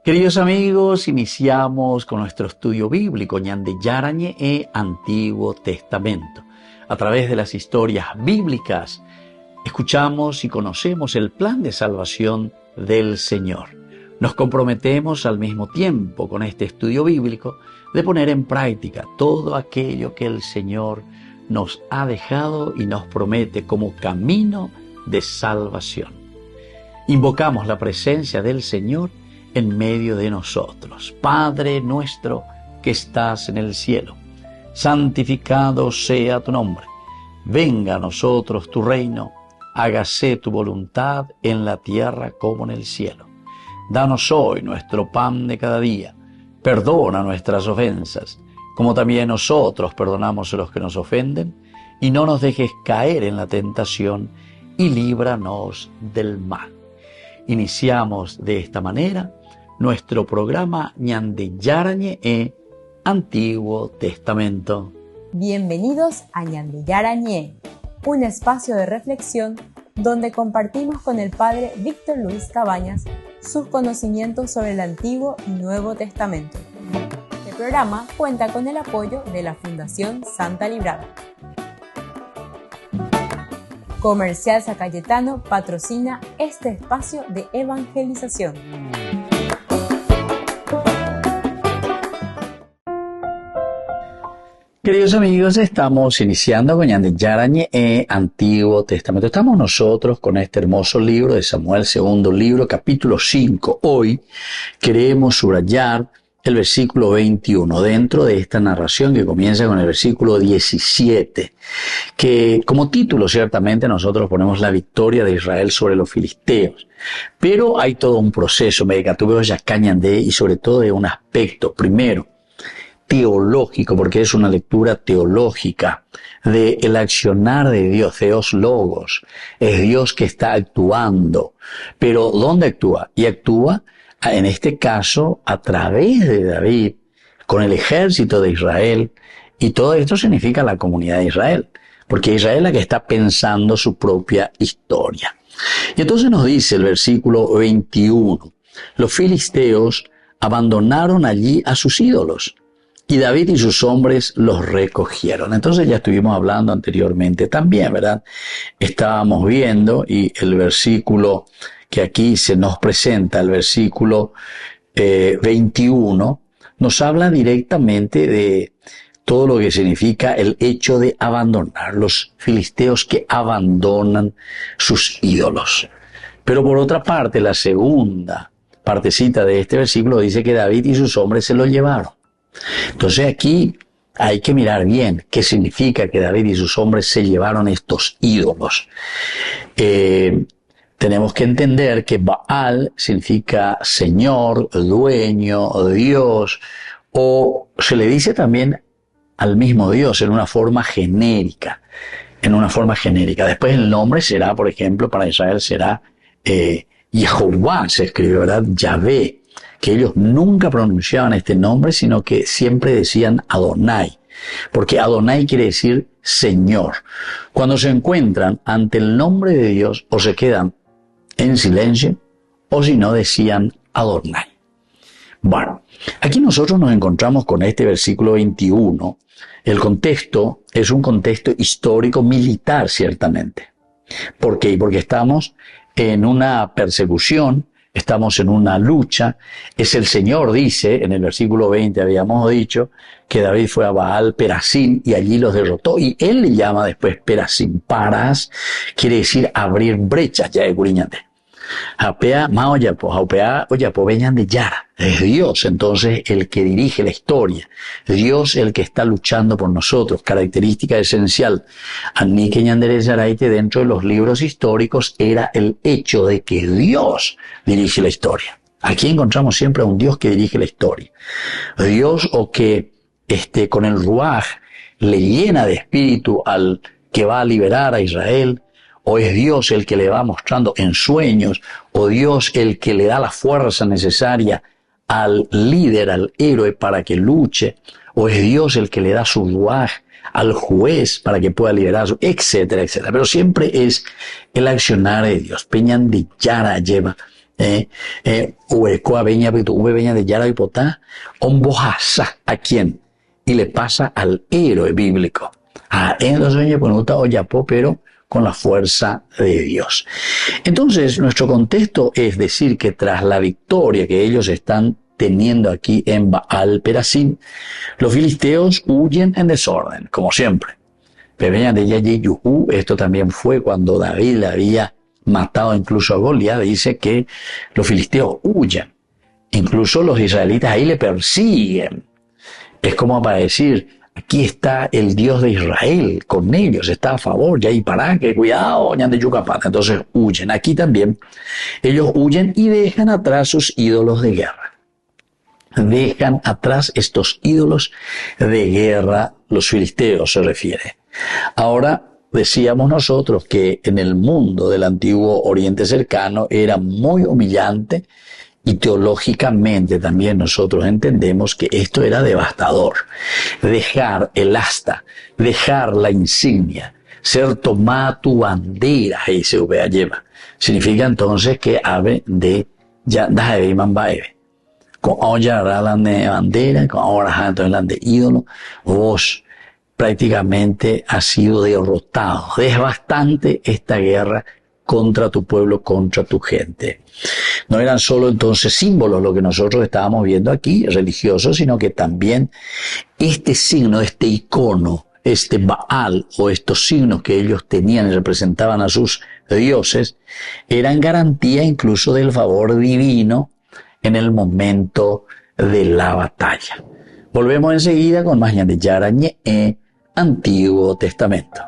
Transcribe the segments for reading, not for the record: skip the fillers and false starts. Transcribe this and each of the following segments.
Queridos amigos, iniciamos con nuestro estudio bíblico Ñande Yarañe e Antiguo Testamento. A través de las historias bíblicas, escuchamos y conocemos el plan de salvación del Señor. Nos comprometemos al mismo tiempo con este estudio bíblico de poner en práctica todo aquello que el Señor nos ha dejado y nos promete como camino de salvación. Invocamos la presencia del Señor en medio de nosotros. Padre nuestro que estás en el cielo, santificado sea tu nombre. Venga a nosotros tu reino, hágase tu voluntad en la tierra como en el cielo. Danos hoy nuestro pan de cada día. Perdona nuestras ofensas, como también nosotros perdonamos a los que nos ofenden, y no nos dejes caer en la tentación, y líbranos del mal. Iniciamos de esta manera nuestro programa Ñande Yarañe e Antiguo Testamento. Bienvenidos a Ñande Yarañe, un espacio de reflexión donde compartimos con el Padre Víctor Luis Cabañas sus conocimientos sobre el Antiguo y Nuevo Testamento. Este programa cuenta con el apoyo de la Fundación Santa Librada. Comercial San Cayetano patrocina este espacio de evangelización. Queridos amigos, estamos iniciando con Ñande Yarañe e Antiguo Testamento. Estamos nosotros con este hermoso libro de Samuel, segundo libro, capítulo 5. Hoy queremos subrayar el versículo 21 dentro de esta narración que comienza con el versículo 17, que como título ciertamente nosotros ponemos la victoria de Israel sobre los filisteos. Pero hay todo un proceso, y sobre todo de un aspecto, primero, teológico, porque es una lectura teológica del accionar de Dios, Theos Logos, es Dios que está actuando. Pero ¿dónde actúa? Y actúa, en este caso, a través de David, con el ejército de Israel, y todo esto significa la comunidad de Israel, porque Israel es la que está pensando su propia historia. Y entonces nos dice el versículo 21, los filisteos abandonaron allí a sus ídolos, y David y sus hombres los recogieron. Entonces ya estuvimos hablando anteriormente también, ¿verdad? Estábamos viendo, y el versículo que aquí se nos presenta, el versículo 21, nos habla directamente de todo lo que significa el hecho de abandonar, los filisteos que abandonan sus ídolos. Pero por otra parte, la segunda partecita de este versículo dice que David y sus hombres se lo llevaron. Entonces aquí hay que mirar bien qué significa que David y sus hombres se llevaron estos ídolos. Tenemos que entender que Baal significa Señor, dueño, Dios, o se le dice también al mismo Dios en una forma genérica. Después el nombre será, por ejemplo, para Israel será Jehová, se escribe, ¿verdad? Yahvé, que ellos nunca pronunciaban este nombre, sino que siempre decían Adonai, porque Adonai quiere decir Señor. Cuando se encuentran ante el nombre de Dios, o se quedan en silencio, o si no decían Adonai. Bueno, aquí nosotros nos encontramos con este versículo 21. El contexto es un contexto histórico militar, ciertamente. ¿Por qué? Porque estamos en una persecución, estamos en una lucha. Es el Señor, dice, en el versículo 20 habíamos dicho que David fue a Baal Perasim y allí los derrotó. Y él le llama después Perasim. Paras quiere decir abrir brechas, ya de Curiñate. Japea maoyapo, jaupea oyapo veñan de Yara. Es Dios entonces el que dirige la historia. Dios el que está luchando por nosotros. Característica esencial. Anike Ñandere Yaraite dentro de los libros históricos era el hecho de que Dios dirige la historia. Aquí encontramos siempre a un Dios que dirige la historia. Dios o que con el Ruaj le llena de espíritu al que va a liberar a Israel. O es Dios el que le va mostrando en sueños, o Dios el que le da la fuerza necesaria al líder, al héroe para que luche, o es Dios el que le da su ruaj al juez para que pueda liberar, etcétera, etcétera. Pero siempre es el accionar de Dios. Peñan de Yara lleva Uecoa veña, veña de Yara y Potá, Ombojasa, ¿a quién? Y le pasa al héroe bíblico. En los sueños, pues no Oyapó, pero con la fuerza de Dios. Entonces, nuestro contexto es decir que tras la victoria que ellos están teniendo aquí en Baal Perasim, los filisteos huyen en desorden, como siempre. Pepeña de Yayi Yuhu, esto también fue cuando David había matado incluso a Goliat, dice que los filisteos huyen. Incluso los israelitas ahí le persiguen. Es como para decir, aquí está el Dios de Israel con ellos, está a favor, ya y para que cuidado, ñan de Yucapata. Entonces huyen. Aquí también ellos huyen y dejan atrás sus ídolos de guerra. Dejan atrás estos ídolos de guerra, los filisteos se refiere. Ahora, decíamos nosotros que en el mundo del antiguo Oriente Cercano era muy humillante y teológicamente también nosotros entendemos que esto era devastador. Dejar el asta, dejar la insignia, ser tomada tu bandera, lleva. Significa entonces que ave de ya daebe manbaebe. Con olla la de bandera, con ahora entonces la de ídolo, vos prácticamente has sido derrotado. Es bastante esta guerra contra tu pueblo, contra tu gente. No eran solo entonces símbolos lo que nosotros estábamos viendo aquí, religiosos, sino que también este signo, este icono, este Baal o estos signos que ellos tenían y representaban a sus dioses, eran garantía incluso del favor divino en el momento de la batalla. Volvemos enseguida con más de Yarañe, Antiguo Testamento.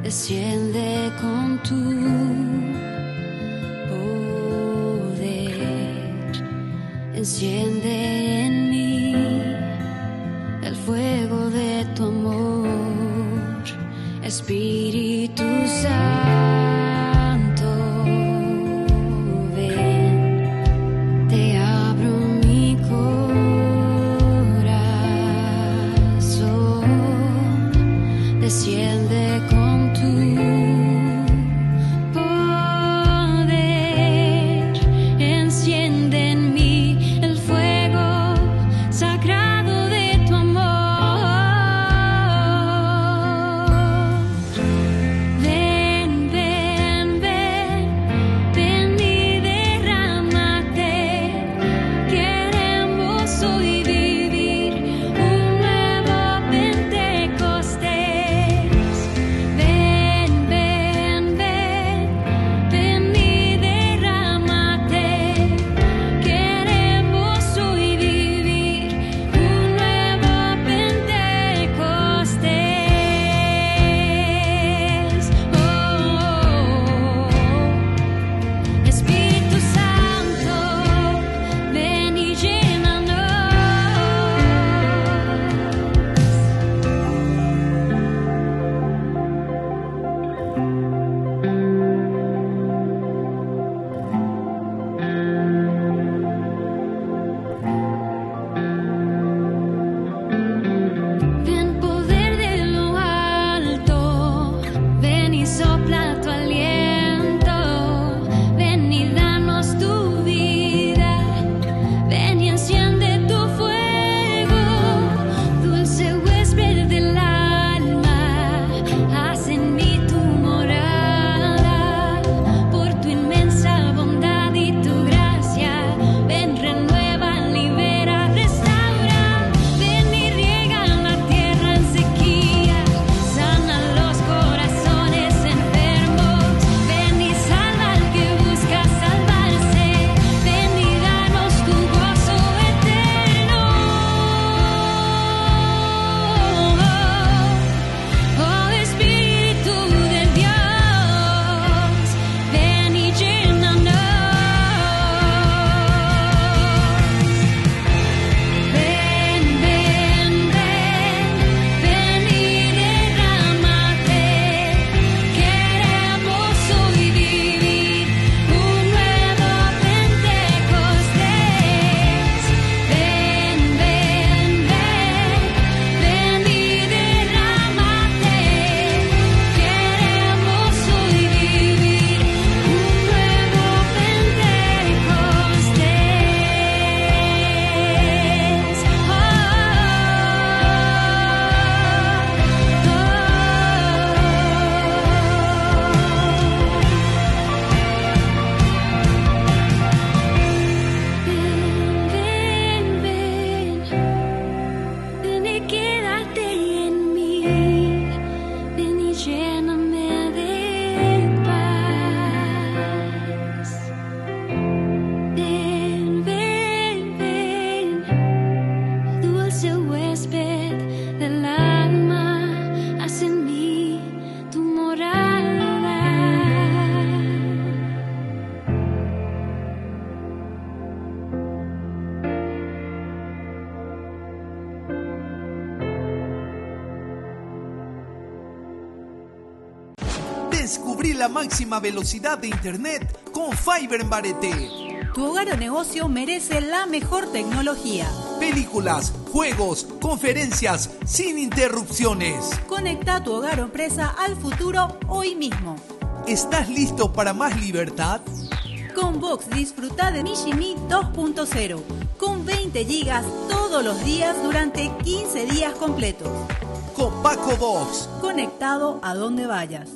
Desciende con tu poder, enciende en mí el fuego de tu amor, Espíritu Santo, ven, te abro mi corazón, desciende con ven, ven. Descubrí la máxima velocidad de internet con Fiber en Bareté. Tu hogar o negocio merece la mejor tecnología. Películas, juegos, conferencias, sin interrupciones. Conecta tu hogar o empresa al futuro hoy mismo. ¿Estás listo para más libertad? Con Vox disfruta de Mishimi 2.0, con 20 gigas todos los días durante 15 días completos. Con Paco Vox. Conectado a donde vayas.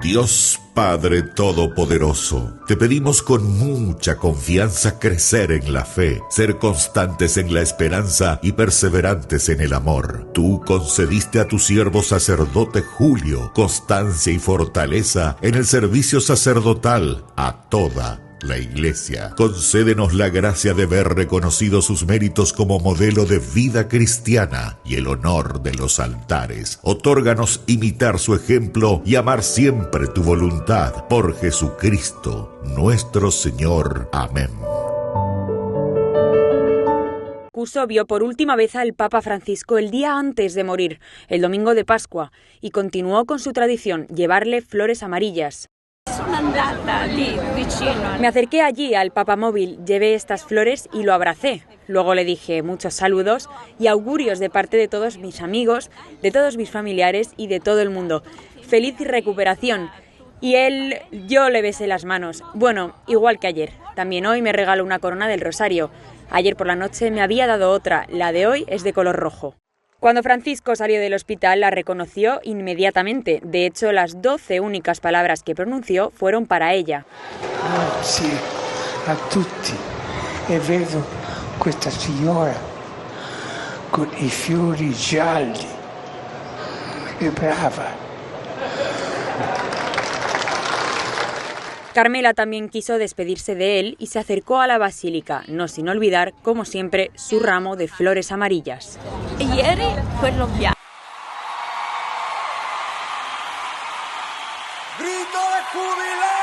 Dios Padre Todopoderoso, te pedimos con mucha confianza crecer en la fe, ser constantes en la esperanza y perseverantes en el amor. Tú concediste a tu siervo sacerdote Julio constancia y fortaleza en el servicio sacerdotal a toda la Iglesia. Concédenos la gracia de ver reconocidos sus méritos como modelo de vida cristiana y el honor de los altares. Otórganos imitar su ejemplo y amar siempre tu voluntad. Por Jesucristo, nuestro Señor. Amén. Cuso vio por última vez al Papa Francisco el día antes de morir, el domingo de Pascua, y continuó con su tradición, llevarle flores amarillas. Me acerqué allí al papamóvil, llevé estas flores y lo abracé. Luego le dije muchos saludos y augurios de parte de todos mis amigos, de todos mis familiares y de todo el mundo. Feliz recuperación. Y yo le besé las manos. Bueno, igual que ayer. También hoy me regaló una corona del rosario. Ayer por la noche me había dado otra. La de hoy es de color rojo. Cuando Francisco salió del hospital la reconoció inmediatamente. De hecho, las 12 únicas palabras que pronunció fueron para ella. Grazie a tutti. E vedo questa signora con i fiori gialli. Che brava. Carmela también quiso despedirse de él y se acercó a la basílica, no sin olvidar, como siempre, su ramo de flores amarillas. Ieri quello bianco. ¡Grito de júbilo!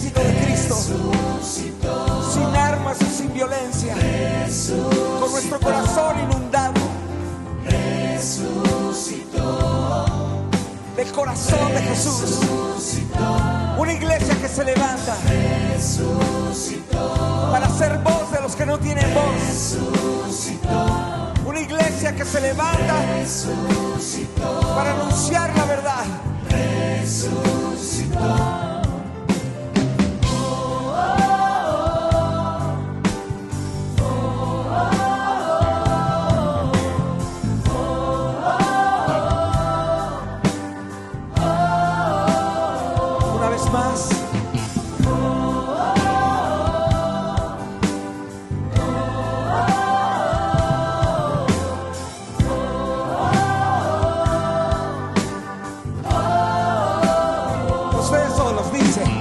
ejército de Cristo, sin armas y sin violencia, con nuestro corazón inundado del corazón de Jesús. Una iglesia que se levanta para ser voz de los que no tienen voz. Una iglesia que se levanta para anunciar la verdad. Una vez más. Ustedes solos dicen.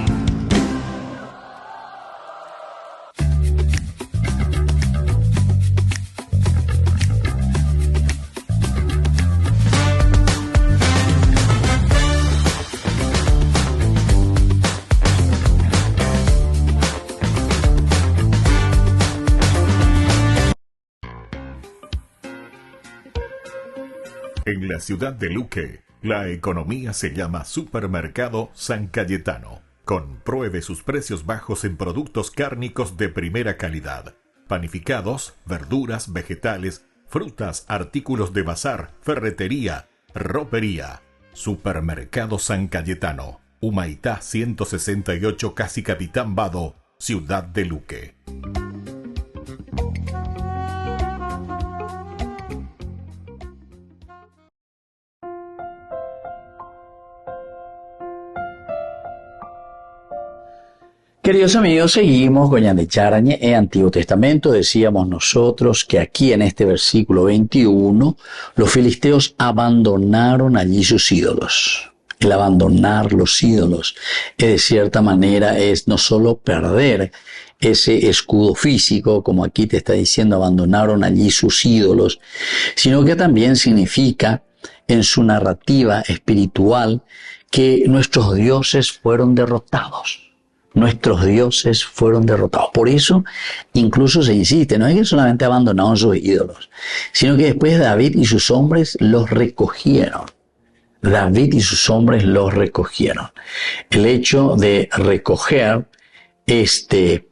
En la ciudad de Luque, la economía se llama Supermercado San Cayetano. Compruebe sus precios bajos en productos cárnicos de primera calidad. Panificados, verduras, vegetales, frutas, artículos de bazar, ferretería, ropería. Supermercado San Cayetano, Humaitá 168, Casi Capitán Vado, ciudad de Luque. Queridos amigos, seguimos con Ñande Charañe en Antiguo Testamento. Decíamos nosotros que aquí en este versículo 21, los filisteos abandonaron allí sus ídolos. El abandonar los ídolos, de cierta manera, es no solo perder ese escudo físico, como aquí te está diciendo, abandonaron allí sus ídolos, sino que también significa, en su narrativa espiritual, que nuestros dioses fueron derrotados. Nuestros dioses fueron derrotados. Por eso, incluso se insiste, no es que solamente abandonaron sus ídolos, sino que después David y sus hombres los recogieron. David y sus hombres los recogieron. El hecho de recoger este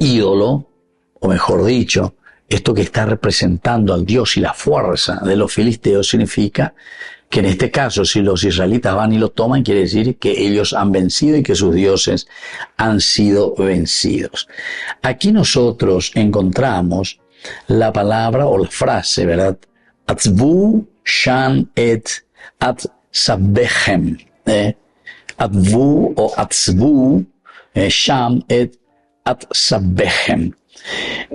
ídolo, o mejor dicho, esto que está representando al Dios y la fuerza de los filisteos, significa que en este caso, si los israelitas van y lo toman, quiere decir que ellos han vencido y que sus dioses han sido vencidos. Aquí nosotros encontramos la palabra o la frase, ¿verdad? Atzvu shan et atzabechem. Atzvu o atzvu sham et atzabechem.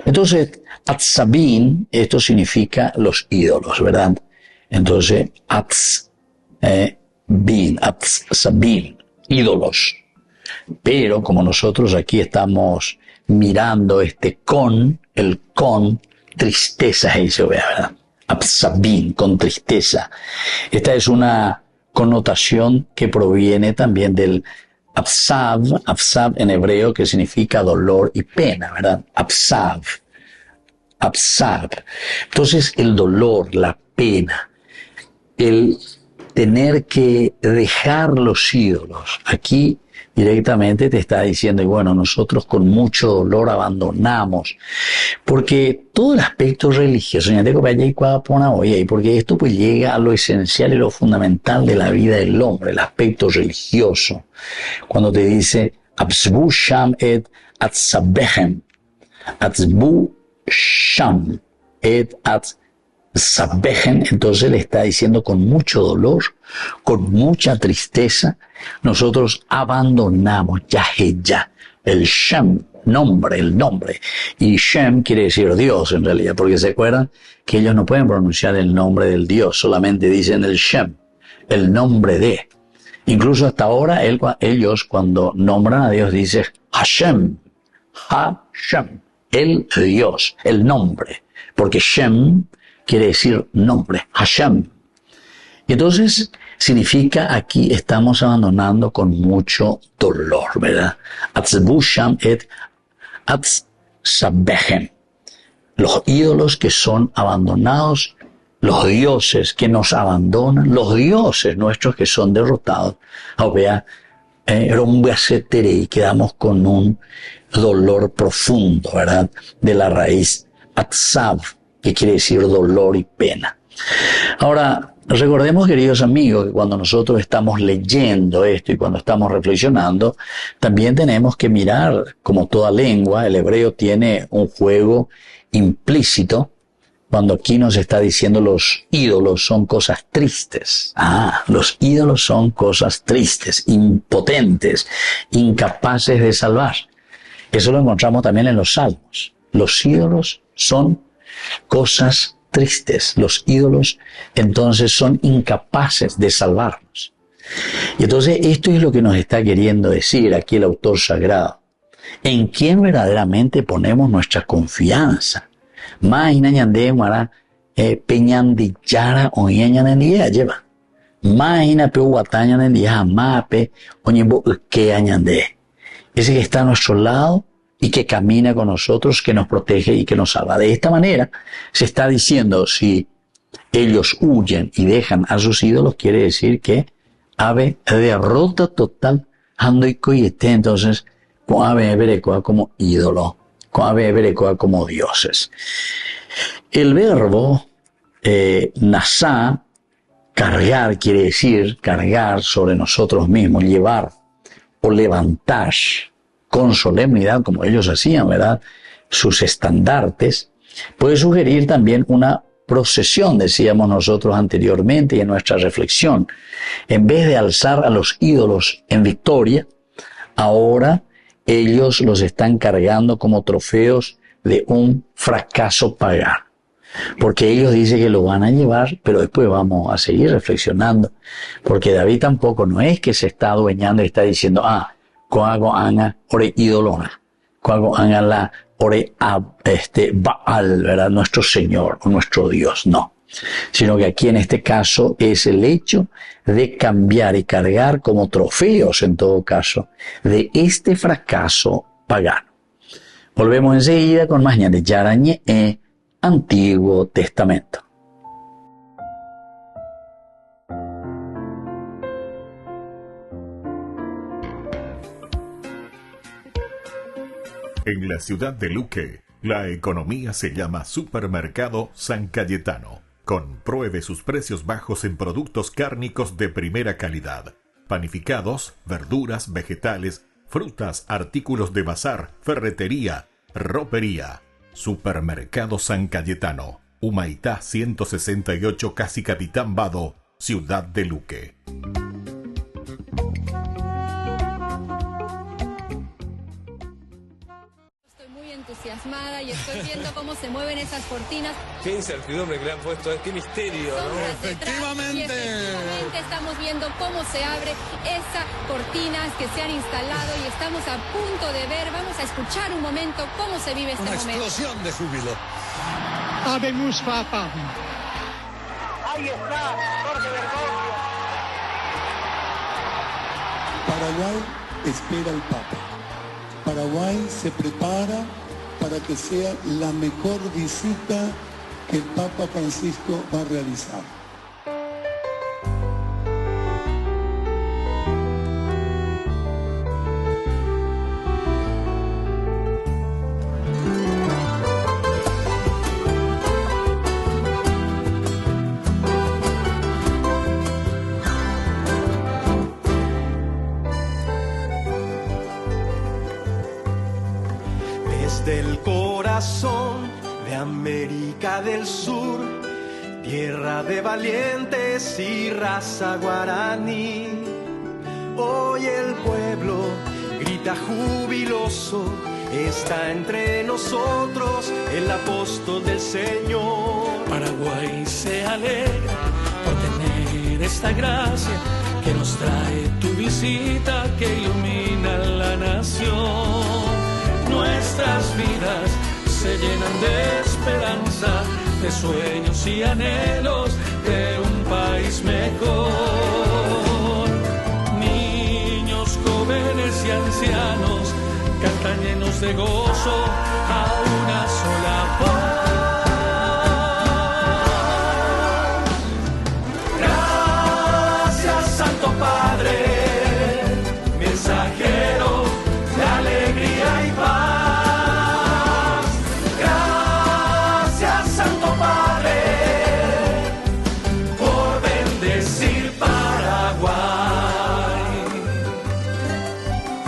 Entonces, atzabin, esto significa los ídolos, ¿verdad? Entonces, atzabin, ídolos. Pero como nosotros aquí estamos mirando el con, tristeza, ahí se ve, ¿verdad? Atzabin, con tristeza. Esta es una connotación que proviene también del absav en hebreo, que significa dolor y pena, ¿verdad? Absav. Entonces, el dolor, la pena, el tener que dejar los ídolos. Aquí directamente te está diciendo, y bueno, nosotros con mucho dolor abandonamos, porque todo el aspecto religioso, porque esto pues llega a lo esencial y lo fundamental de la vida del hombre, el aspecto religioso. Cuando te dice, Atzvu sham et atzabechem, Atzvu sham et atzabechem, entonces le está diciendo con mucho dolor, con mucha tristeza, nosotros abandonamos Yaheya, el Shem, el nombre. Y Shem quiere decir Dios en realidad, porque se acuerdan que ellos no pueden pronunciar el nombre del Dios, solamente dicen el Shem, el nombre de. Incluso hasta ahora ellos cuando nombran a Dios dicen Hashem, el Dios, el nombre, porque Shem quiere decir nombre, Hashem. Y entonces significa aquí estamos abandonando con mucho dolor, ¿verdad? Atzbusham et atzsabechem. Los ídolos que son abandonados, los dioses que nos abandonan, los dioses nuestros que son derrotados. Y quedamos con un dolor profundo, ¿verdad? De la raíz atzab, que quiere decir dolor y pena. Ahora, recordemos, queridos amigos, que cuando nosotros estamos leyendo esto y cuando estamos reflexionando, también tenemos que mirar, como toda lengua, el hebreo tiene un juego implícito, cuando aquí nos está diciendo los ídolos son cosas tristes. Los ídolos son cosas tristes, impotentes, incapaces de salvar. Eso lo encontramos también en los Salmos. Los ídolos son cosas tristes. Los ídolos entonces son incapaces de salvarnos. Y entonces esto es lo que nos está queriendo decir aquí el autor sagrado. ¿En quién verdaderamente ponemos nuestra confianza? Maina ñande mara peñandillara o ñañanendía lleva. Maina pe guataña nendía mape oñembo que añande. Ese que está a nuestro lado y que camina con nosotros, que nos protege y que nos salva. De esta manera se está diciendo, si ellos huyen y dejan a sus ídolos, quiere decir que ave derrota total ando y coyete. Entonces ave berecoa como ídolo, ave berecoa como dioses. El verbo nasá, cargar, quiere decir cargar sobre nosotros mismos, llevar o levantar con solemnidad, como ellos hacían, ¿verdad? Sus estandartes, puede sugerir también una procesión, decíamos nosotros anteriormente y en nuestra reflexión. En vez de alzar a los ídolos en victoria, ahora ellos los están cargando como trofeos de un fracaso pagano. Porque ellos dicen que lo van a llevar, pero después vamos a seguir reflexionando. Porque David tampoco no es que se está adueñando y está diciendo, coago anga ore idolona, coago anga la ore Baal, ¿verdad? Nuestro Señor o nuestro Dios, no. Sino que aquí en este caso es el hecho de cambiar y cargar como trofeos, en todo caso, de este fracaso pagano. Volvemos enseguida con más ñande yarañe Antiguo Testamento. En la ciudad de Luque, la economía se llama Supermercado San Cayetano. Compruebe sus precios bajos en productos cárnicos de primera calidad. Panificados, verduras, vegetales, frutas, artículos de bazar, ferretería, ropería. Supermercado San Cayetano, Humaitá 168, Casi Capitán Vado, Ciudad de Luque. Estoy muy entusiasmada y estoy viendo cómo se mueven esas cortinas. Qué incertidumbre que le han puesto, qué misterio, ¿no? Efectivamente estamos viendo cómo se abre esas cortinas que se han instalado y estamos a punto de ver, vamos a escuchar un momento cómo se vive este momento. Una explosión de júbilo. Habemus Papa. Ahí está, Jorge Bergoglio. Paraguay espera al Papa. Paraguay se prepara para que sea la mejor visita que el Papa Francisco va a realizar. Desde el corazón de América del Sur, tierra de valientes y raza guaraní, hoy el pueblo grita jubiloso, está entre nosotros el apóstol del Señor. Paraguay se alegra por tener esta gracia que nos trae tu visita, que ilumina la nación. Nuestras vidas se llenan de esperanza, de sueños y anhelos de un país mejor. de gozo a una sola voz. Gracias, Santo Padre, mensajero de alegría y paz. Gracias, Santo Padre, por bendecir Paraguay.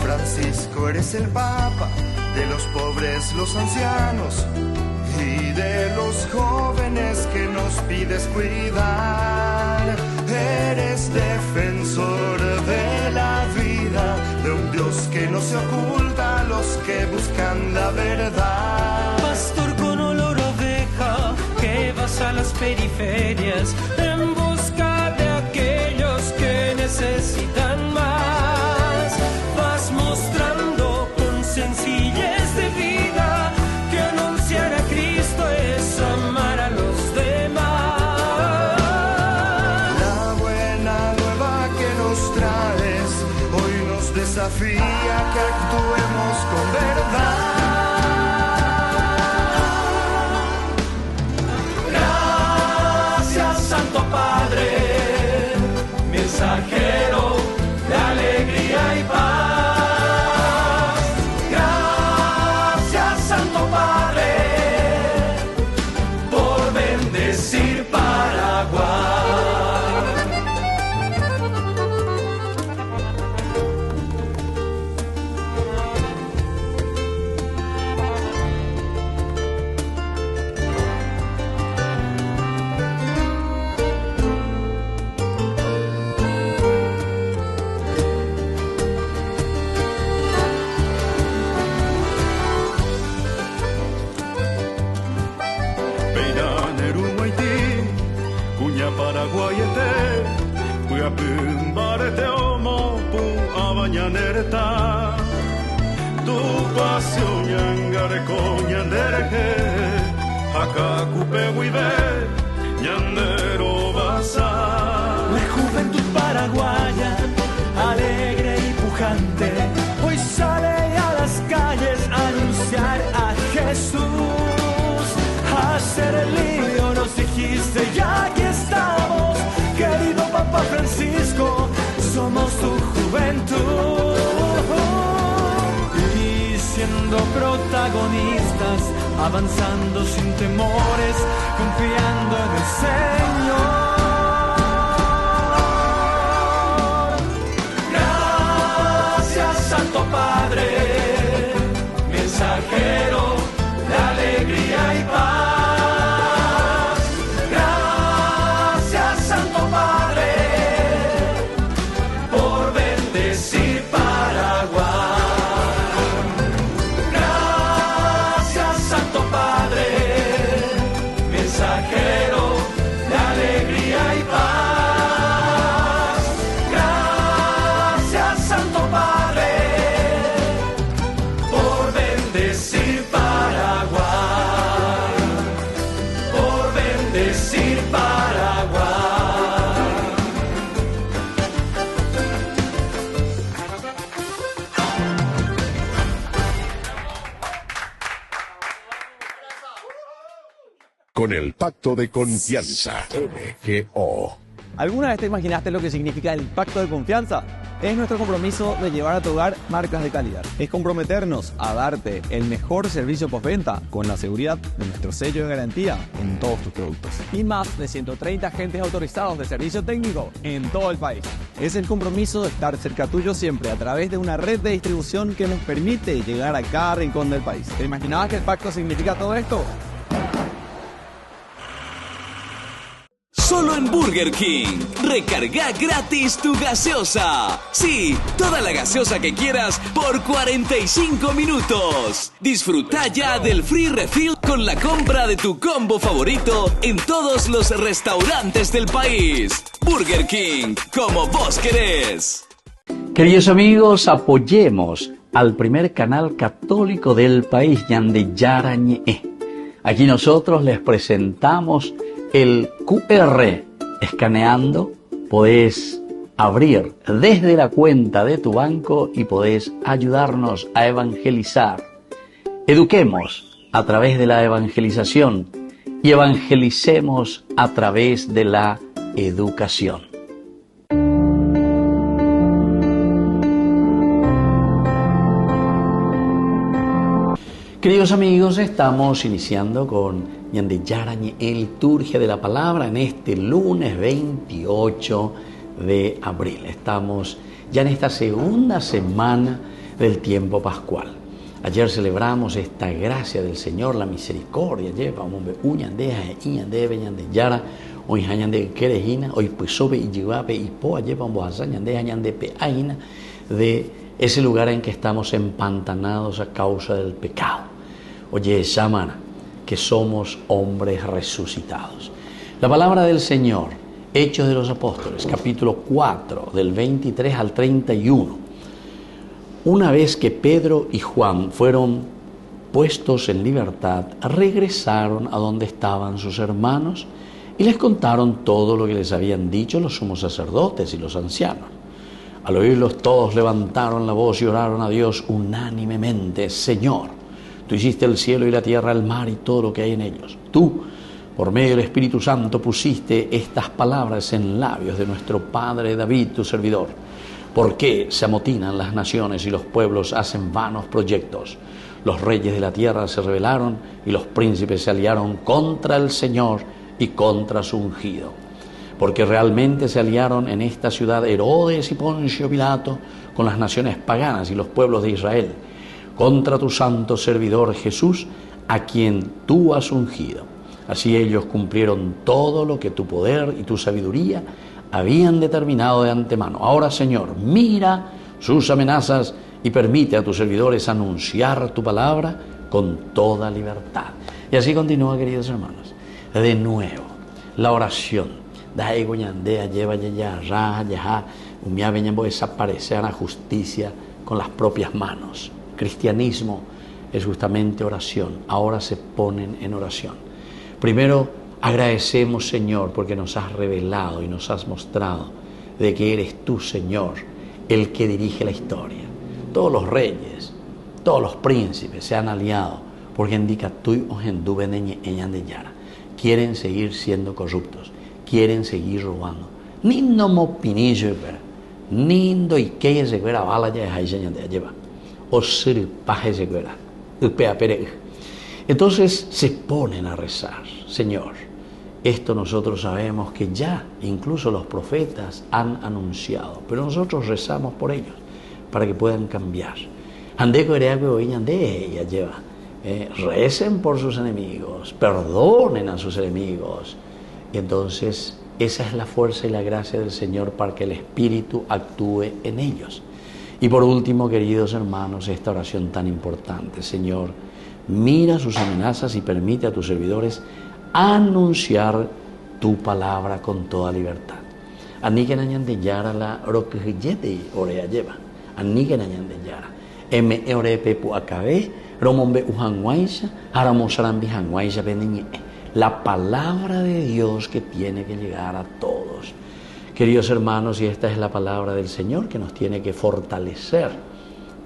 Francisco, eres el Papa de los pobres, los ancianos y de los jóvenes que nos pides cuidar. Eres defensor de la vida, de un Dios que no se oculta a los que buscan la verdad. Pastor con olor a oveja, que vas a las periferias en busca de aquellos que necesitan más. Vas mostrando con sencillez de vida que anunciar a Cristo es amar a los demás. La buena nueva que nos traes hoy nos desafía que actuemos con verdad. Gracias, Santo Padre, mensajero de alegría y paz. Gracias, Santo Padre, por bendecir Paraguay. Paraguayete, Puyapimbarete Omo, Pu Abañanereta, Tu pasión yangareko ñandereje, Hacacupe Huive, Ñandero Basa. La juventud paraguaya, alegre y pujante, hoy sale a las calles a anunciar a Jesús. Hacer el lío nos dijiste, ya aquí estamos, querido Papa Francisco, somos tu juventud. Y siendo protagonistas, avanzando sin temores, confiando en el Señor. Gracias, Santo Padre, mensajero de alegría y paz. Gracias, Santo Padre, por bendecir Paraguay. Gracias, Santo Padre, mensajero de alegría y paz. Gracias, Santo Padre, por bendecir Paraguay, por bendecir Paraguay. Con el Pacto de Confianza, MGO. ¿Alguna vez te imaginaste lo que significa el Pacto de Confianza? Es nuestro compromiso de llevar a tu hogar marcas de calidad. Es comprometernos a darte el mejor servicio postventa con la seguridad de nuestro sello de garantía en todos tus productos. Y más de 130 agentes autorizados de servicio técnico en todo el país. Es el compromiso de estar cerca tuyo siempre a través de una red de distribución que nos permite llegar a cada rincón del país. ¿Te imaginabas que el pacto significa todo esto? Solo en Burger King. Recarga gratis tu gaseosa. Sí, toda la gaseosa que quieras por 45 minutos. Disfruta ya del free refill con la compra de tu combo favorito en todos los restaurantes del país. Burger King, como vos querés. Queridos amigos, apoyemos al primer canal católico del país, Ñandillara Ñe'e. Aquí nosotros les presentamos el QR. Escaneando podés abrir desde la cuenta de tu banco y podés ayudarnos a evangelizar Eduquemos a través de la evangelización y evangelicemos a través de la educación. Queridos amigos, estamos iniciando con Ñande Yara liturgia de la palabra en este lunes 28 de abril. Estamos ya en esta segunda semana del tiempo pascual. Ayer celebramos esta gracia del Señor, la misericordia. Lleva un hombre uñandeja y ñandebe ñande Yara, hoy ñande querejina, hoy pues sobe y llevape y poa lleva un boaza ñandeja ñandepe aina de ese lugar en que estamos empantanados a causa del pecado. Oye, Samana, que somos hombres resucitados. La palabra del Señor, Hechos de los Apóstoles, capítulo 4, del 23 al 31. Una vez que Pedro y Juan fueron puestos en libertad, regresaron a donde estaban sus hermanos y les contaron todo lo que les habían dicho los sumos sacerdotes y los ancianos. Al oírlos todos levantaron la voz y oraron a Dios unánimemente: Señor, tú hiciste el cielo y la tierra, el mar y todo lo que hay en ellos. Tú, por medio del Espíritu Santo, pusiste estas palabras en labios de nuestro padre David, tu servidor. ¿Por qué se amotinan las naciones y los pueblos hacen vanos proyectos? Los reyes de la tierra se rebelaron y los príncipes se aliaron contra el Señor y contra su ungido. Porque realmente se aliaron en esta ciudad Herodes y Poncio Pilato con las naciones paganas y los pueblos de Israel, contra tu santo servidor Jesús, a quien tú has ungido. Así ellos cumplieron todo lo que tu poder y tu sabiduría habían determinado de antemano. Ahora, Señor, mira sus amenazas y permite a tus servidores anunciar tu palabra con toda libertad. Y así continúa, queridos hermanos. De nuevo, la oración. Desaparecer a la justicia con las propias manos. Cristianismo es justamente oración. Ahora se ponen en oración. Primero, agradecemos, Señor, porque nos has revelado y nos has mostrado de que eres tú, Señor, el que dirige la historia. Todos los reyes, todos los príncipes se han aliado porque indica tú quieren seguir siendo corruptos, quieren seguir robando. Nindo mopinillo, nindo y que se fuera bala ya de lleva. Entonces se ponen a rezar: Señor, esto nosotros sabemos que ya incluso los profetas han anunciado, pero nosotros rezamos por ellos para que puedan cambiar. Recen por sus enemigos, perdonen a sus enemigos. Y entonces esa es la fuerza y la gracia del Señor para que el Espíritu actúe en ellos. Y por último, queridos hermanos, esta oración tan importante: Señor, mira sus amenazas y permite a tus servidores anunciar tu palabra con toda libertad. Anigen de Yara la roquejete orea lleva. Anigen de Yara. M ore pepu acabe, romombe ujanguaisa, aramosarambi janguaisa beneñe. La palabra de Dios que tiene que llegar a todos. Queridos hermanos, y esta es la palabra del Señor que nos tiene que fortalecer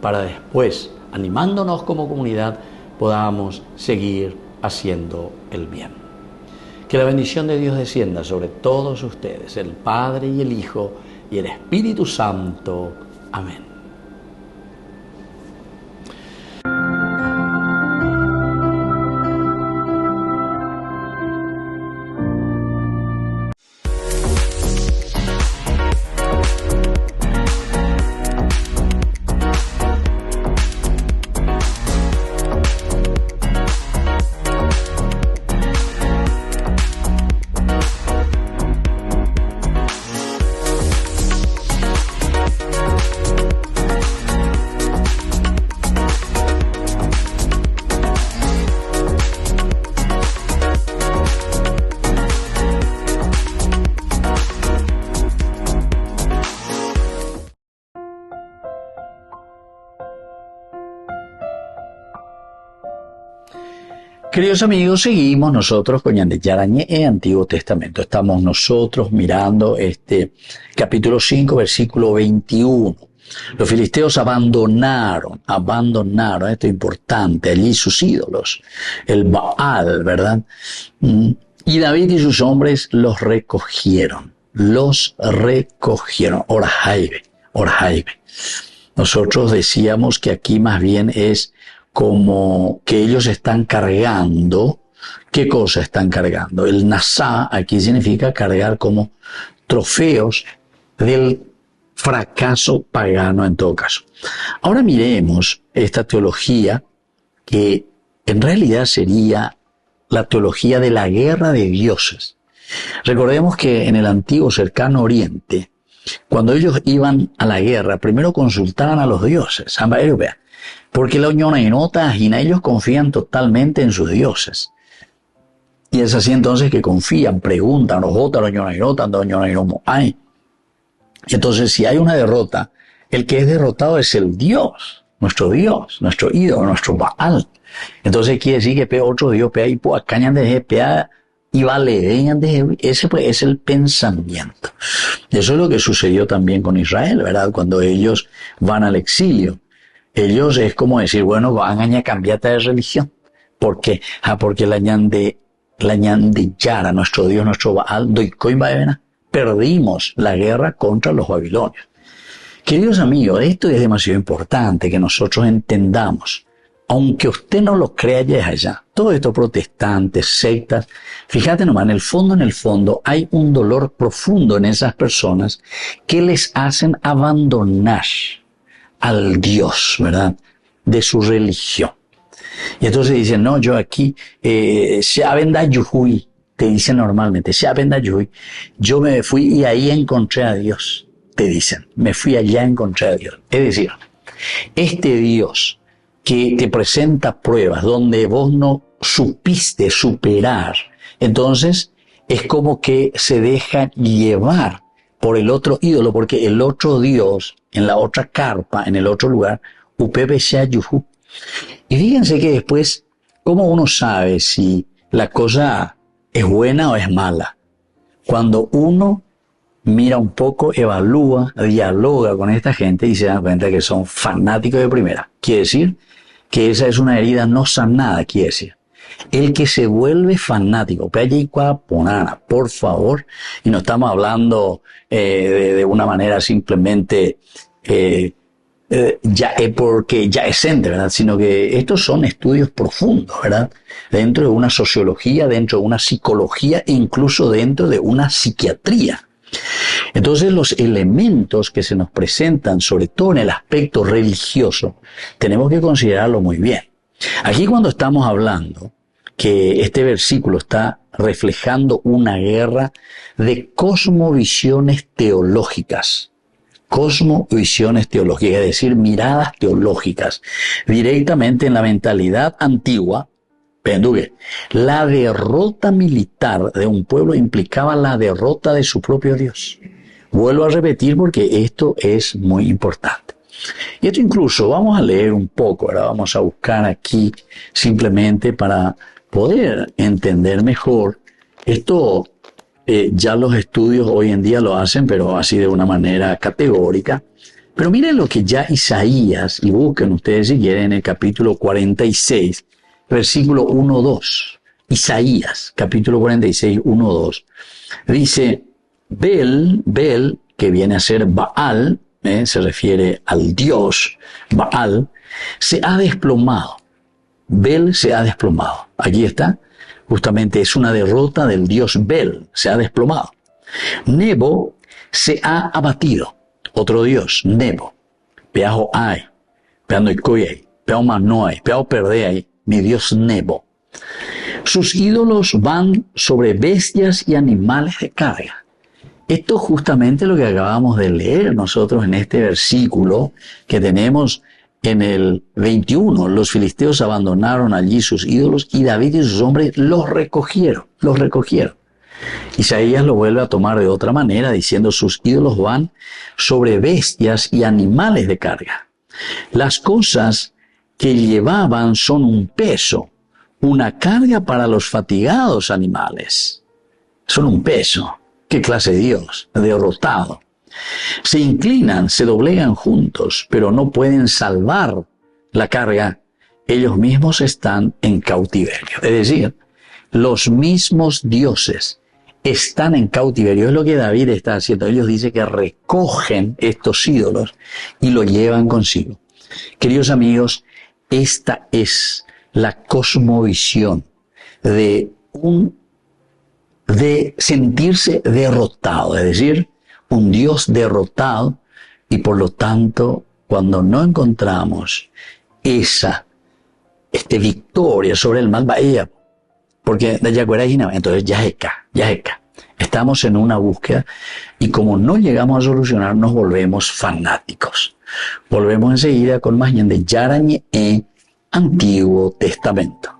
para después, animándonos como comunidad, podamos seguir haciendo el bien. Que la bendición de Dios descienda sobre todos ustedes, el Padre y el Hijo y el Espíritu Santo. Amén. Queridos amigos, seguimos nosotros con Ñande Yarañé en Antiguo Testamento. Estamos nosotros mirando este capítulo 5, versículo 21. Los filisteos abandonaron, esto es importante, allí sus ídolos, el Baal, ¿verdad? Y David y sus hombres los recogieron. Orjaibe. Nosotros decíamos que aquí más bien es como que ellos están cargando. ¿Qué cosa están cargando? El nasá aquí significa cargar como trofeos del fracaso pagano en todo caso. Ahora miremos esta teología que en realidad sería la teología de la guerra de dioses. Recordemos que en el antiguo cercano oriente, cuando ellos iban a la guerra, primero consultaban a los dioses, porque la unión ellos confían totalmente en sus dioses. Y es así entonces que confían, preguntan, entonces si hay una derrota, el que es derrotado es el Dios, nuestro ídolo, nuestro Baal. Entonces quiere decir que otro Dios, ese pues es el pensamiento. Y eso es lo que sucedió también con Israel, ¿verdad? Cuando ellos van al exilio. Ellos es como decir, bueno, van a cambiar de religión. ¿Por qué? Porque la ñande Yara, nuestro Dios, nuestro Baal, perdimos la guerra contra los babilonios. Queridos amigos, esto es demasiado importante que nosotros entendamos. Aunque usted no lo crea ya es allá. Todos estos protestantes, sectas, fíjate nomás, en el fondo hay un dolor profundo en esas personas que les hacen abandonar al Dios, ¿verdad? De su religión. Y entonces dicen, no, yo aquí, te dicen normalmente, yo me fui y ahí encontré a Dios, te dicen, me fui allá y encontré a Dios. Es decir, este Dios que te presenta pruebas donde vos no supiste superar, entonces es como que se deja llevar por el otro ídolo, porque el otro Dios, en la otra carpa, en el otro lugar, y fíjense que después, ¿cómo uno sabe si la cosa es buena o es mala? Cuando uno mira un poco, evalúa, dialoga con esta gente y se da cuenta que son fanáticos de primera. Quiere decir que esa es una herida no sanada, quiere decir. El que se vuelve fanático, por favor, y no estamos hablando de una manera simplemente porque ya es ente, ¿verdad? Sino que estos son estudios profundos, ¿verdad? Dentro de una sociología, dentro de una psicología e incluso dentro de una psiquiatría. Entonces los elementos que se nos presentan, sobre todo en el aspecto religioso, tenemos que considerarlo muy bien. Aquí cuando estamos hablando que este versículo está reflejando una guerra de cosmovisiones teológicas. Cosmovisiones teológicas, es decir, miradas teológicas, directamente en la mentalidad antigua. La derrota militar de un pueblo implicaba la derrota de su propio Dios. Vuelvo a repetir porque esto es muy importante. Y esto incluso vamos a leer un poco, ahora vamos a buscar aquí simplemente para poder entender mejor. Esto ya los estudios hoy en día lo hacen, pero así de una manera categórica. Pero miren lo que ya Isaías, y busquen ustedes si quieren en el capítulo 46, versículo 1-2. Isaías, capítulo 46, 1-2. Dice, Bel, que viene a ser Baal, se refiere al Dios, Baal, se ha desplomado. Bel se ha desplomado. Aquí está. Justamente es una derrota del dios Bel, se ha desplomado. Nebo se ha abatido. Otro dios, Nebo. Peajo Ai, Peando Ikoyei, Peao Manoai, Peao Perdei, mi dios Nebo. Sus ídolos van sobre bestias y animales de carga. Esto es justamente lo que acabamos de leer nosotros en este versículo que tenemos en el 21. Los filisteos abandonaron allí sus ídolos y David y sus hombres los recogieron. Isaías lo vuelve a tomar de otra manera diciendo sus ídolos van sobre bestias y animales de carga. Las cosas que llevaban son un peso, una carga para los fatigados animales. Son un peso. ¿Qué clase de Dios? Derrotado. Se inclinan, se doblegan juntos, pero no pueden salvar la carga. Ellos mismos están en cautiverio. Es decir, los mismos dioses están en cautiverio. Es lo que David está haciendo. Ellos dicen que recogen estos ídolos y lo llevan consigo. Queridos amigos, esta es la cosmovisión de sentirse derrotado, es decir, un Dios derrotado, y por lo tanto, cuando no encontramos esta victoria sobre el mal, vaya, porque entonces ya es acá. Estamos en una búsqueda y como no llegamos a solucionar, nos volvemos fanáticos. Volvemos enseguida con más de Yarañe Antiguo Testamento.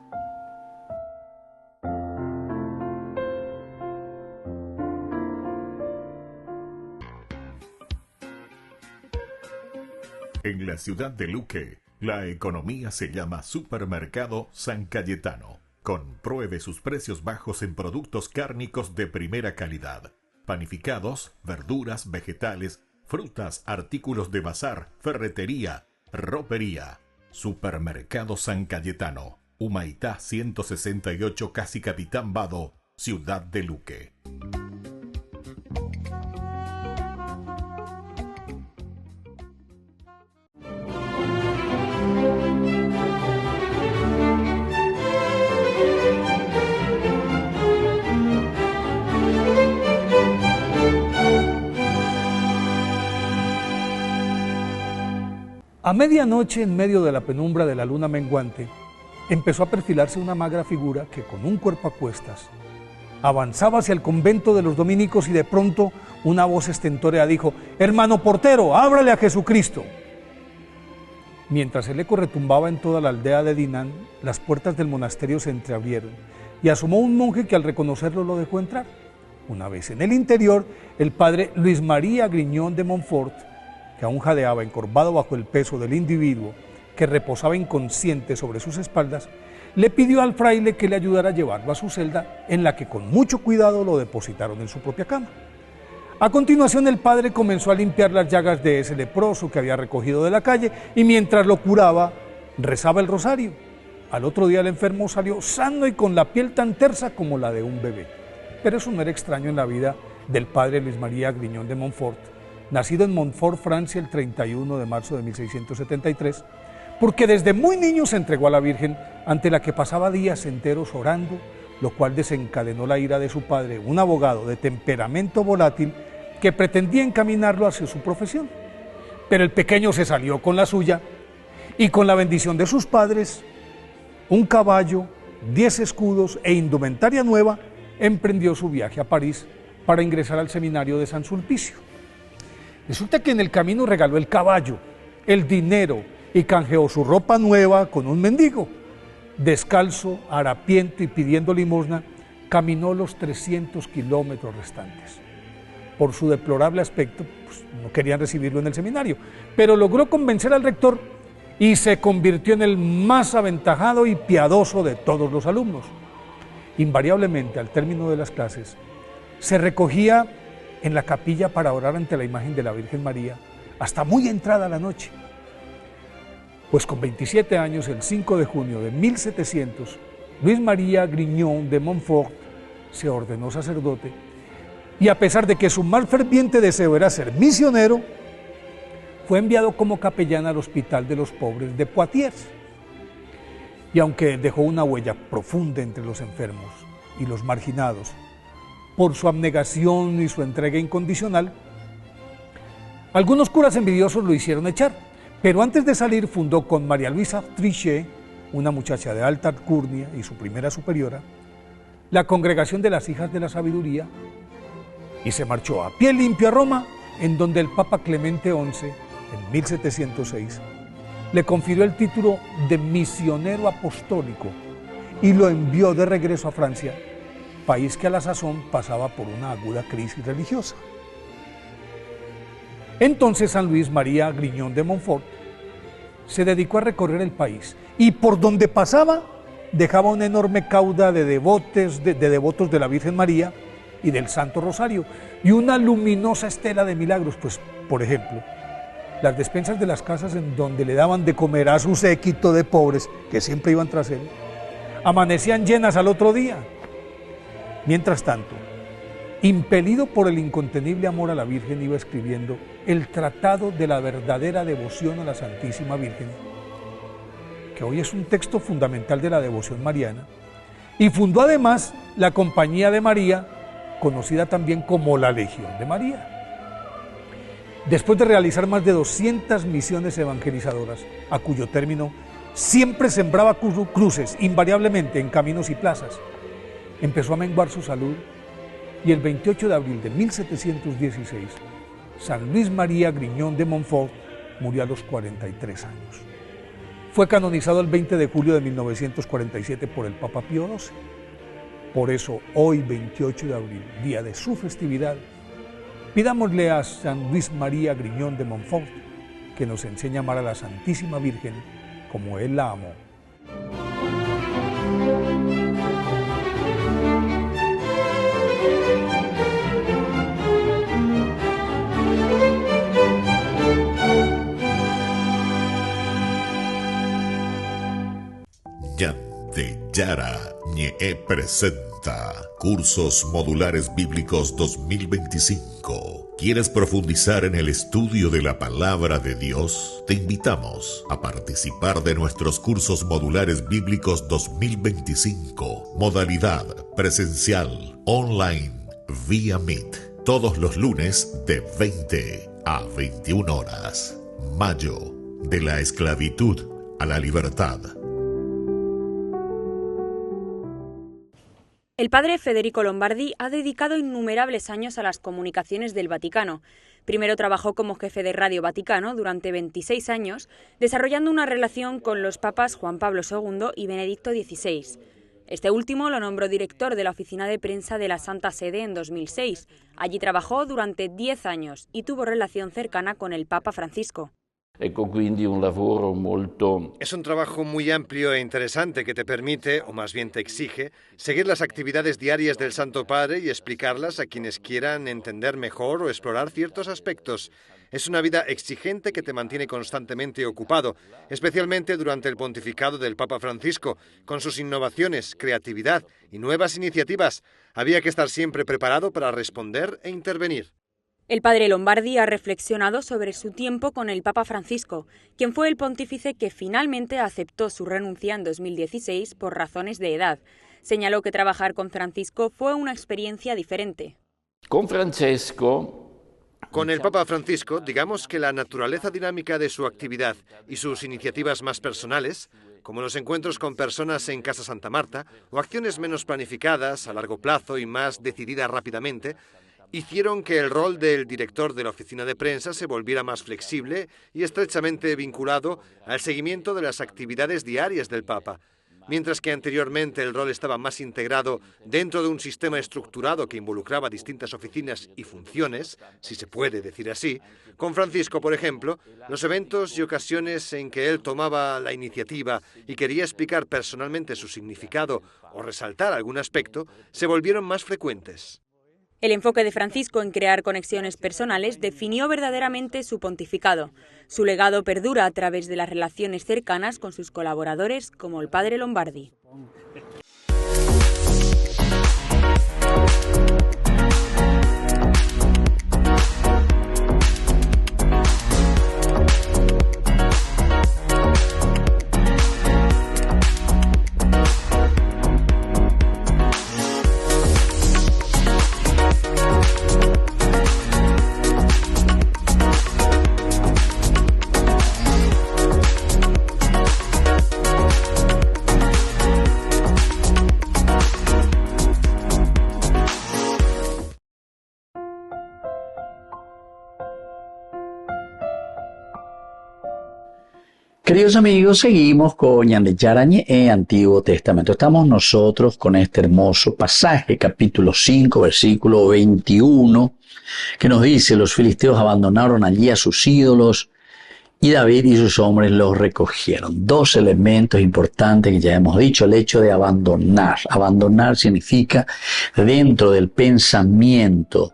En la ciudad de Luque, la economía se llama Supermercado San Cayetano. Compruebe sus precios bajos en productos cárnicos de primera calidad. Panificados, verduras, vegetales, frutas, artículos de bazar, ferretería, ropería. Supermercado San Cayetano, Humaitá 168, casi Capitán Vado, ciudad de Luque. A medianoche, en medio de la penumbra de la luna menguante, empezó a perfilarse una magra figura que, con un cuerpo a cuestas, avanzaba hacia el convento de los dominicos y de pronto una voz estentórea dijo: «Hermano portero, ábrale a Jesucristo». Mientras el eco retumbaba en toda la aldea de Dinán, las puertas del monasterio se entreabrieron y asomó un monje que al reconocerlo lo dejó entrar. Una vez en el interior, el padre Luis María Griñón de Montfort, que aún jadeaba encorvado bajo el peso del individuo que reposaba inconsciente sobre sus espaldas, le pidió al fraile que le ayudara a llevarlo a su celda, en la que con mucho cuidado lo depositaron en su propia cama. A continuación, el padre comenzó a limpiar las llagas de ese leproso que había recogido de la calle y mientras lo curaba, rezaba el rosario. Al otro día el enfermo salió sano y con la piel tan tersa como la de un bebé. Pero eso no era extraño en la vida del padre Luis María Griñón de Montfort, nacido en Montfort, Francia, el 31 de marzo de 1673, porque desde muy niño se entregó a la Virgen, ante la que pasaba días enteros orando, lo cual desencadenó la ira de su padre, un abogado de temperamento volátil que pretendía encaminarlo hacia su profesión. Pero el pequeño se salió con la suya y con la bendición de sus padres, un caballo, 10 escudos e indumentaria nueva, emprendió su viaje a París para ingresar al seminario de San Sulpicio. Resulta que en el camino regaló el caballo, el dinero y canjeó su ropa nueva con un mendigo. Descalzo, harapiento y pidiendo limosna, caminó los 300 kilómetros restantes. Por su deplorable aspecto, pues, no querían recibirlo en el seminario, pero logró convencer al rector y se convirtió en el más aventajado y piadoso de todos los alumnos. Invariablemente, al término de las clases, se recogía en la capilla para orar ante la imagen de la Virgen María hasta muy entrada la noche. Pues con 27 años, el 5 de junio de 1700, Luis María Griñón de Montfort se ordenó sacerdote y a pesar de que su más ferviente deseo era ser misionero, fue enviado como capellán al Hospital de los Pobres de Poitiers. Y aunque dejó una huella profunda entre los enfermos y los marginados, por su abnegación y su entrega incondicional, algunos curas envidiosos lo hicieron echar, pero antes de salir fundó con María Luisa Trichet, una muchacha de alta alcurnia y su primera superiora, la Congregación de las Hijas de la Sabiduría, y se marchó a pie limpio a Roma, en donde el Papa Clemente XI, en 1706, le confirió el título de misionero apostólico y lo envió de regreso a Francia, país que a la sazón pasaba por una aguda crisis religiosa. Entonces San Luis María Griñón de Montfort se dedicó a recorrer el país y por donde pasaba dejaba una enorme cauda de devotos de la Virgen María y del Santo Rosario, y una luminosa estela de milagros, pues, por ejemplo, las despensas de las casas en donde le daban de comer a su séquito de pobres, que siempre iban tras él, amanecían llenas al otro día. Mientras tanto, impelido por el incontenible amor a la Virgen, iba escribiendo el Tratado de la verdadera devoción a la Santísima Virgen, que hoy es un texto fundamental de la devoción mariana, y fundó además la Compañía de María, conocida también como la Legión de María. Después de realizar más de 200 misiones evangelizadoras, a cuyo término siempre sembraba cruces invariablemente en caminos y plazas, empezó a menguar su salud y el 28 de abril de 1716, San Luis María Griñón de Montfort murió a los 43 años. Fue canonizado el 20 de julio de 1947 por el Papa Pío XII. Por eso, hoy, 28 de abril, día de su festividad, pidámosle a San Luis María Griñón de Montfort que nos enseñe a amar a la Santísima Virgen como Él la amó. Yara Ñe presenta Cursos Modulares Bíblicos 2025. ¿Quieres profundizar en el estudio de la Palabra de Dios? Te invitamos a participar de nuestros Cursos Modulares Bíblicos 2025. Modalidad presencial, online, vía Meet. Todos los lunes de 20 a 21 horas. Mayo, de la esclavitud a la libertad. El padre Federico Lombardi ha dedicado innumerables años a las comunicaciones del Vaticano. Primero trabajó como jefe de Radio Vaticano durante 26 años, desarrollando una relación con los papas Juan Pablo II y Benedicto XVI. Este último lo nombró director de la oficina de prensa de la Santa Sede en 2006. Allí trabajó durante 10 años y tuvo relación cercana con el Papa Francisco. Es un trabajo muy amplio e interesante que te permite, o más bien te exige, seguir las actividades diarias del Santo Padre y explicarlas a quienes quieran entender mejor o explorar ciertos aspectos. Es una vida exigente que te mantiene constantemente ocupado, especialmente durante el pontificado del Papa Francisco, con sus innovaciones, creatividad y nuevas iniciativas. Había que estar siempre preparado para responder e intervenir. El padre Lombardi ha reflexionado sobre su tiempo con el Papa Francisco, quien fue el pontífice que finalmente aceptó su renuncia en 2016 por razones de edad. Señaló que trabajar con Francisco fue una experiencia diferente. Con el Papa Francisco, digamos que la naturaleza dinámica de su actividad y sus iniciativas más personales, como los encuentros con personas en Casa Santa Marta, o acciones menos planificadas, a largo plazo y más decididas rápidamente, hicieron que el rol del director de la oficina de prensa se volviera más flexible y estrechamente vinculado al seguimiento de las actividades diarias del Papa. Mientras que anteriormente el rol estaba más integrado dentro de un sistema estructurado que involucraba distintas oficinas y funciones, si se puede decir así, con Francisco, por ejemplo, los eventos y ocasiones en que él tomaba la iniciativa y quería explicar personalmente su significado o resaltar algún aspecto, se volvieron más frecuentes. El enfoque de Francisco en crear conexiones personales definió verdaderamente su pontificado. Su legado perdura a través de las relaciones cercanas con sus colaboradores, como el padre Lombardi. Queridos amigos, seguimos con Yara Ñe Antiguo Testamento. Estamos nosotros con este hermoso pasaje, capítulo 5, versículo 21, que nos dice: los filisteos abandonaron allí a sus ídolos y David y sus hombres los recogieron. Dos elementos importantes que ya hemos dicho. El hecho de abandonar. Abandonar significa, dentro del pensamiento,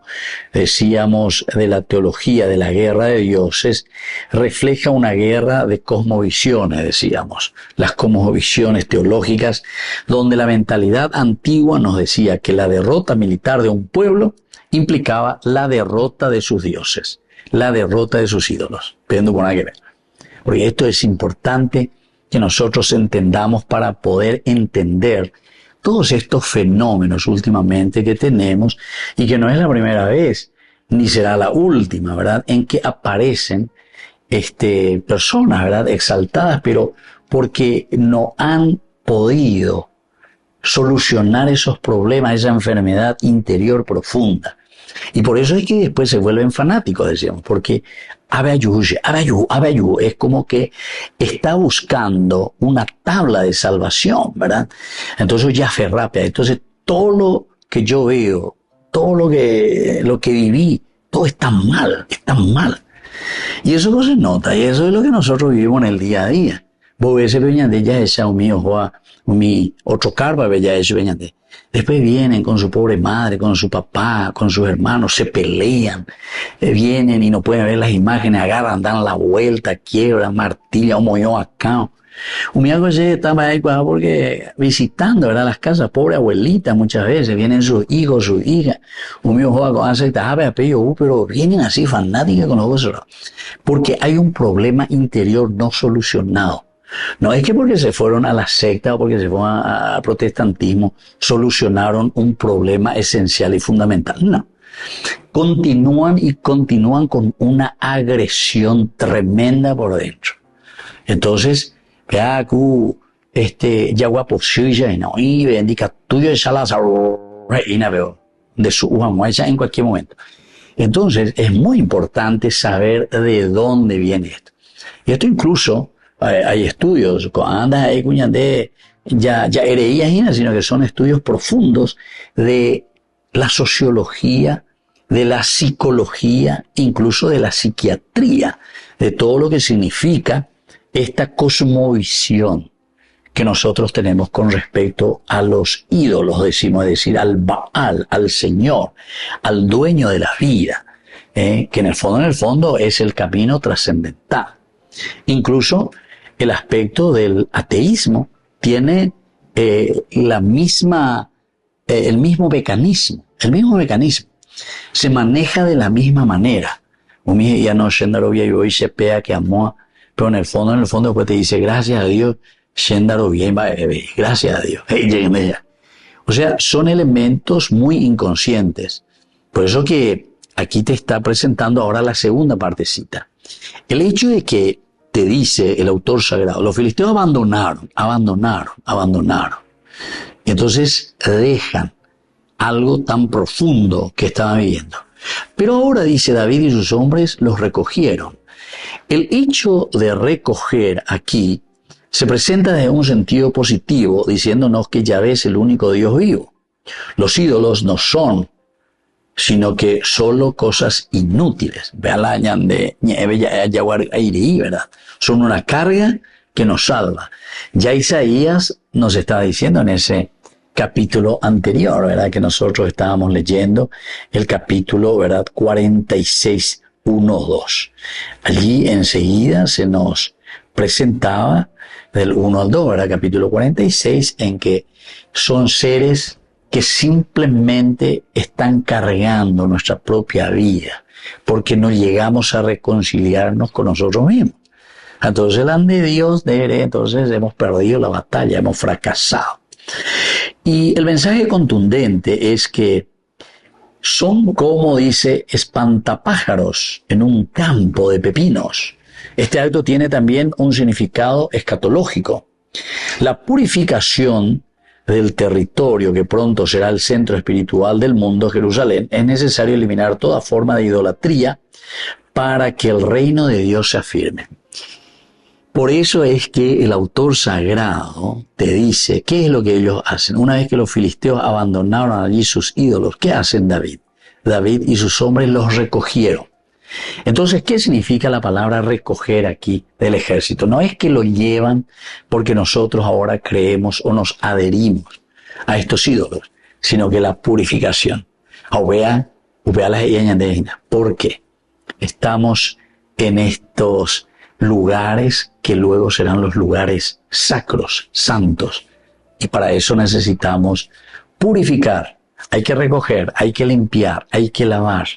decíamos, de la teología de la guerra de dioses, refleja una guerra de cosmovisiones, decíamos. Las cosmovisiones teológicas, donde la mentalidad antigua nos decía que la derrota militar de un pueblo implicaba la derrota de sus dioses, la derrota de sus ídolos. Pero por nada que ver. Porque esto es importante que nosotros entendamos para poder entender todos estos fenómenos últimamente que tenemos, y que no es la primera vez, ni será la última, ¿verdad?, en que aparecen personas, ¿verdad?, exaltadas, pero porque no han podido solucionar esos problemas, esa enfermedad interior profunda. Y por eso es que después se vuelven fanáticos, decíamos, porque Abayú es como que está buscando una tabla de salvación, ¿verdad? Entonces ya fe rápida. Entonces todo lo que yo veo, todo lo que viví, todo está mal, está mal. Y eso no se nota, y eso es lo que nosotros vivimos en el día a día. Vos ves de ya esa mi otro carva bella eso veñande. Después vienen con su pobre madre, con su papá, con sus hermanos, se pelean, vienen y no pueden ver las imágenes, agarran, dan la vuelta, quiebran, martillan, un moñón acá. Un día que estaba ahí porque visitando, ¿verdad?, las casas, pobre abuelita, muchas veces vienen sus hijos, sus hijas. Un mío juega con aceita, pero vienen así fanáticas con los ojos, porque hay un problema interior no solucionado. No es que porque se fueron a la secta o porque se fueron al protestantismo solucionaron un problema esencial y fundamental. No. Continúan con una agresión tremenda por dentro. Entonces, ya guaposuya y bendica tuyo de Salazar reina veo de su uamuaya en cualquier momento. Entonces, es muy importante saber de dónde viene esto. Y esto incluso hay estudios, andas ahí cuñande, ya hereías, sino que son estudios profundos de la sociología, de la psicología, incluso de la psiquiatría, de todo lo que significa esta cosmovisión que nosotros tenemos con respecto a los ídolos, decimos, es decir, al Baal, al Señor, al dueño de la vida, que en el fondo es el camino trascendental. Incluso el aspecto del ateísmo tiene el mismo mecanismo. Se maneja de la misma manera. Ya no Shendarovia y hoy se pega que amó, pero en el fondo después te dice gracias a Dios, Shendarovia, gracias a Dios. O sea, son elementos muy inconscientes. Por eso que aquí te está presentando ahora la segunda partecita. El hecho de que te dice el autor sagrado, los filisteos abandonaron. Y entonces dejan algo tan profundo que estaban viviendo. Pero ahora, dice David y sus hombres, los recogieron. El hecho de recoger aquí se presenta desde un sentido positivo, diciéndonos que Yahvé es el único Dios vivo. Los ídolos no son, sino que solo cosas inútiles. ¿Verdad? Son una carga que nos salva. Ya Isaías nos estaba diciendo en ese capítulo anterior, ¿verdad?, que nosotros estábamos leyendo, el capítulo, ¿verdad?, 46, 1, 2. Allí enseguida se nos presentaba del 1 al 2, ¿verdad?, capítulo 46, en que son seres que simplemente están cargando nuestra propia vida, porque no llegamos a reconciliarnos con nosotros mismos. Entonces, delante de Dios, entonces hemos perdido la batalla, hemos fracasado. Y el mensaje contundente es que son, como dice, espantapájaros en un campo de pepinos. Este acto tiene también un significado escatológico. La purificación del territorio, que pronto será el centro espiritual del mundo, Jerusalén, es necesario eliminar toda forma de idolatría para que el reino de Dios se afirme. Por eso es que el autor sagrado te dice qué es lo que ellos hacen. Una vez que los filisteos abandonaron allí sus ídolos, ¿qué hacen David? David y sus hombres los recogieron. Entonces, ¿qué significa la palabra recoger aquí del ejército? No es que lo llevan porque nosotros ahora creemos o nos adherimos a estos ídolos, sino que la purificación. ¿Por qué? Estamos en estos lugares que luego serán los lugares sacros, santos. Y para eso necesitamos purificar. Hay que recoger, hay que limpiar, hay que lavar,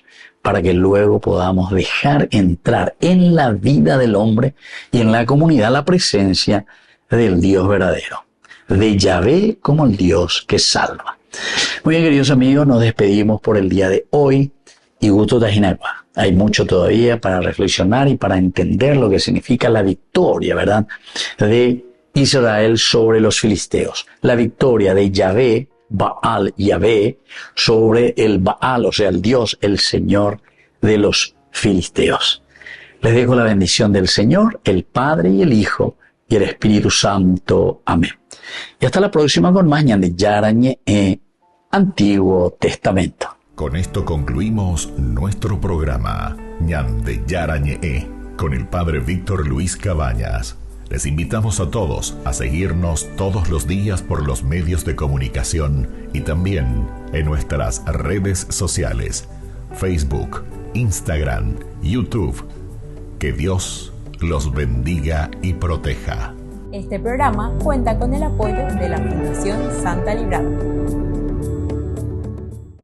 para que luego podamos dejar entrar en la vida del hombre y en la comunidad la presencia del Dios verdadero, de Yahvé como el Dios que salva. Muy bien, queridos amigos, nos despedimos por el día de hoy y gusto tajinagua. Hay mucho todavía para reflexionar y para entender lo que significa la victoria, ¿verdad?, de Israel sobre los filisteos. La victoria de Yahvé, Baal, Yahvé, sobre el Baal, o sea, el Dios, el Señor de los filisteos. Les dejo la bendición del Señor, el Padre y el Hijo y el Espíritu Santo. Amén. Y hasta la próxima con más de Yarañe Antiguo Testamento. Con esto concluimos nuestro programa Ñande Yarañe con el Padre Víctor Luis Cabañas. Les invitamos a todos a seguirnos todos los días por los medios de comunicación y también en nuestras redes sociales, Facebook, Instagram, YouTube. Que Dios los bendiga y proteja. Este programa cuenta con el apoyo de la Fundación Santa Librada.